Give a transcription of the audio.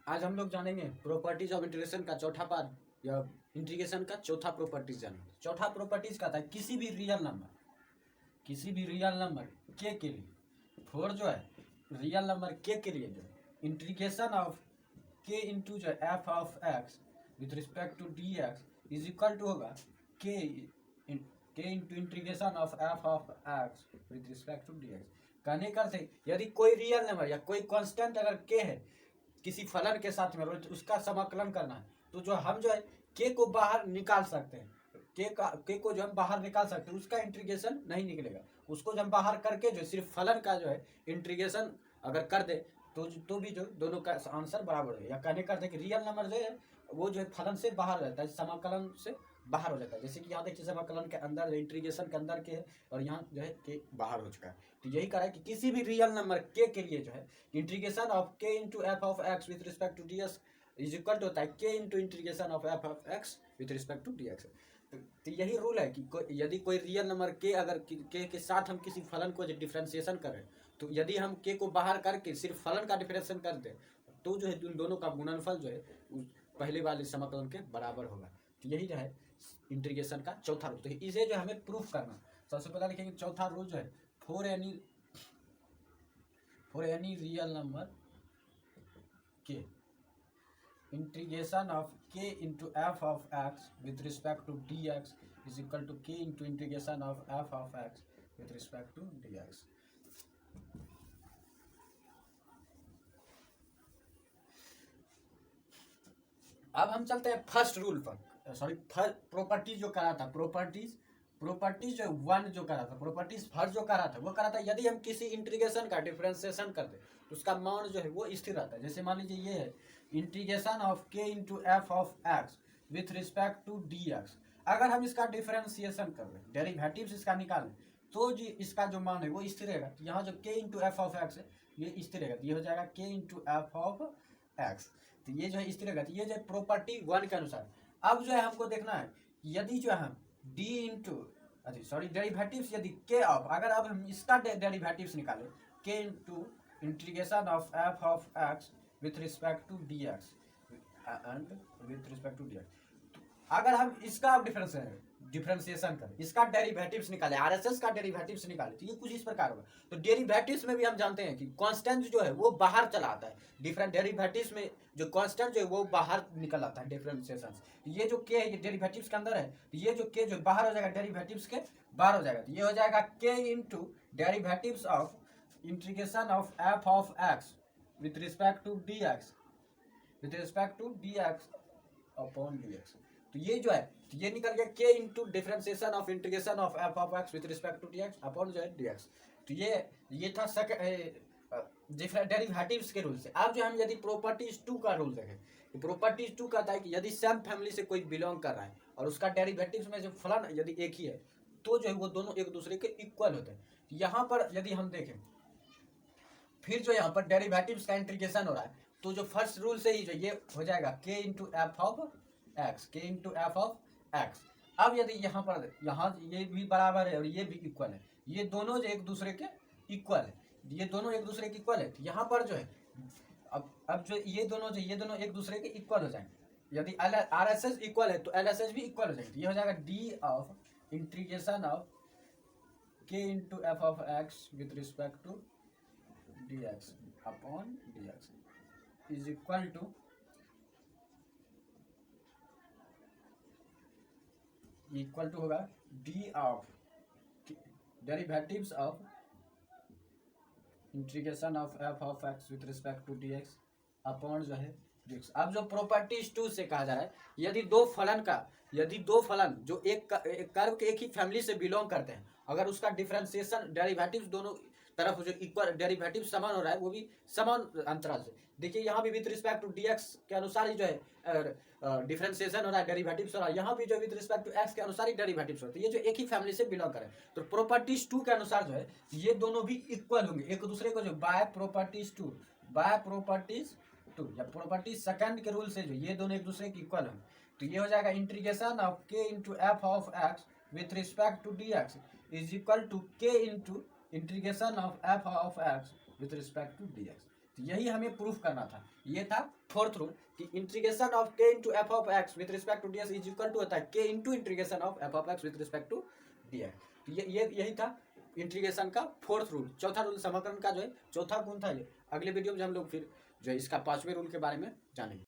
आज हम लोग जानेंगे प्रॉपर्टीज ऑफ इंटीग्रेशन का चौथा पार्ट या इंटीग्रेशन का चौथा प्रॉपर्टीज जानेंगे। चौथा प्रॉपर्टीज का था किसी भी रियल नंबर के लिए फोर जो है रियल नंबर के लिए जो है इंटीग्रेशन ऑफ के इंटू जो है F of x with respect to D x is equal to होगा K into integration of F of x with respect to D X. कहने का अर्थ है यदि कोई रियल नंबर या कोई कांस्टेंट अगर के है किसी फलन के साथ में उसका समाकलन करना है तो जो हम जो है के को बाहर निकाल सकते हैं। के को जो हम बाहर निकाल सकते हैं उसका इंटीग्रेशन नहीं निकलेगा। उसको जो हम बाहर करके जो सिर्फ फलन का जो है इंटीग्रेशन अगर कर दे तो भी जो दोनों का आंसर बराबर है। या कहने का कि रियल नंबर जो है वो जो है फलन से बाहर रहता है, समाकलन से बाहर हो जाता है। जैसे कि यहाँ देखिए समाकलन के अंदर इंटीग्रेशन के अंदर के है और यहाँ जो है के बाहर हो चुका है। तो यही कहा है कि किसी भी रियल नंबर के लिए जो है इंटीग्रेशन ऑफ के into F of x with respect to D x is equal to होता है के into integration of F of x with respect to D x. तो यही रूल है कि यदि कोई रियल नंबर के अगर के साथ हम किसी फलन को डिफ्रेंसिएशन करें तो यदि हम के को बाहर करके सिर्फ फलन का डिफ्रेंसिएशन कर दें तो जो है उन दोनों का गुणनफल जो है उस पहले वाले समाकलन के बराबर होगा। तो यही जो है इंटीग्रेशन का चौथा रूल। तो इसे जो हमें प्रूफ करना, सबसे पहले लिखेंगे चौथा रूल जो है for any real number k integration of के into F of x with respect to D x is equal to k into integration of F of x with respect to D x. अब हम चलते हैं first rule पर, sorry properties जो करा था, properties जो वन जो करा था, प्रॉपर्टीज फर्स्ट जो करा था वो करा था यदि हम किसी इंटीग्रेशन का डिफरेंशिएशन कर दे तो उसका मान जो है वो स्थिर रहता है। जैसे मान लीजिए ये है इंटीग्रेशन ऑफ के into F of x with respect to D X. अगर हम इसका डिफरेंशिएशन कर रहे हैं, डेरिवेटिव्स इसका निकालें तो जी इसका जो मान है वो स्थिर रहेगा। तो यहाँ जो के इंटू एफ ऑफ एक्स है ये स्थिर रहेगा, तो ये हो जाएगा K into F of x. तो ये जो है स्थिर रहेगा। तो ये जो है प्रॉपर्टी वन के अनुसार। अब जो है हमको देखना है यदि जो है हम डी इंटू सॉरी डेरिवेटिव्स यदि के ऑफ, अगर अब हम इसका डेरिवेटिव्स निकालें K into integration of F of x with respect to D X and with respect to D X, अगर हम इसका डिफरेंशिएशन करें, इसका डेरिवेटिव्स निकाले, आरएसएस का डेरिवेटिव्स निकाले तो ये कुछ इस प्रकार होगा। तो डेरिवेटिव्स में भी हम जानते हैं कि कांस्टेंट जो है वो बाहर चला आता है। डिफरेंट डेरिवेटिव्स में जो कांस्टेंट जो है वो बाहर निकल आता है डिफरेंशिएशन से। ये जो के है ये डेरिवेटिव्स के अंदर है, तो ये जो के जो बाहर हो जाएगा डेरिवेटिव्स के बाहर हो जाएगा। तो ये हो जाएगा K into derivatives of integration of F of x with respect to D x upon D x. तो ये जो है तो ये निकल गया K into differentiation of integration of F of x with respect to D x upon जो है डी एक्स। तो ये था डेरिवेटिव्स के रूल से। अब जो हम यदि प्रॉपर्टीज टू का रूल देखें, प्रॉपर्टीज टू कहता है कि यदि सेम फैमिली से कोई बिलोंग कर रहा है और उसका डेरिवेटिव्स में जो फलन यदि एक ही है तो जो है वो दोनों एक दूसरे के इक्वल होते हैं। यहाँ पर यदि हम देखें फिर जो यहाँ पर डेरिवेटिव्स का इंटीग्रेशन हो रहा है तो जो फर्स्ट रूल से ही जो ये हो जाएगा K into F of x, के इंटू एफ ऑफ एक्स। अब यदि यहाँ ये भी बराबर है और ये भी इक्वल है, ये दोनों जो एक दूसरे के इक्वल है, ये दोनों एक दूसरे के इक्वल है, तो यहाँ पर जो है अब जो ये दोनों एक दूसरे के इक्वल हो जाएंगे। यदि आर एस एस इक्वल है तो एल एस एस भी इक्वल हो जाएंगे। ये हो जाएगा डी ऑफ इंटीग्रेशन ऑफ के into F of x with respect to D x upon D x is equal to होगा d of derivatives of integration of F of x with respect to D x upon जो है D x. अब जो properties to से कहा जा रहा है यदि दो फलन जो एक कर्व के एक ही फैमिली से बिलोंग करते हैं, अगर उसका डिफरेंशिएशन डेरिवेटिव्स दोनों तरफ जो इक्वल डेरिवेटिव समान हो रहा है वो भी समान अंतराल से, देखिए यहाँ भी विथ रिस्पेक्ट टू डीएक्स के अनुसार ही जो है डिफरेंशिएशन हो रहा है, डेरिवेटिव्स हो रहा है, यहाँ भी जो विथ रिस्पेक्ट टू एक्स के अनुसार ही डेरिवेटिव्स होते हैं। ये जो एक ही फैमिली से बिलोंग करें तो प्रॉपर्टीज टू के अनुसार जो है ये दोनों भी इक्वल होंगे एक दूसरे को, जो बाय प्रॉपर्टीज टू या प्रॉपर्टी सेकंड के रूल से जो ये दोनों एक दूसरे के इक्वल होंगे। तो ये हो जाएगा इंटीग्रेशन ऑफ के into F of x with respect to D x is equal to k into integration of F of x with respect to D x. तो यही हमें प्रूफ करना था। ये था फोर्थ रूल कि इंटीग्रेशन ऑफ के into F of x with respect to D x is equal to होता है के into integration of F of x with respect to D x. तो यही था इंटीग्रेशन का फोर्थ रूल। चौथा रूल समाकलन का जो है चौथा गुण था ये। अगले वीडियो में हम लोग फिर जो है इसका पांचवें रूल के बारे में जानेंगे।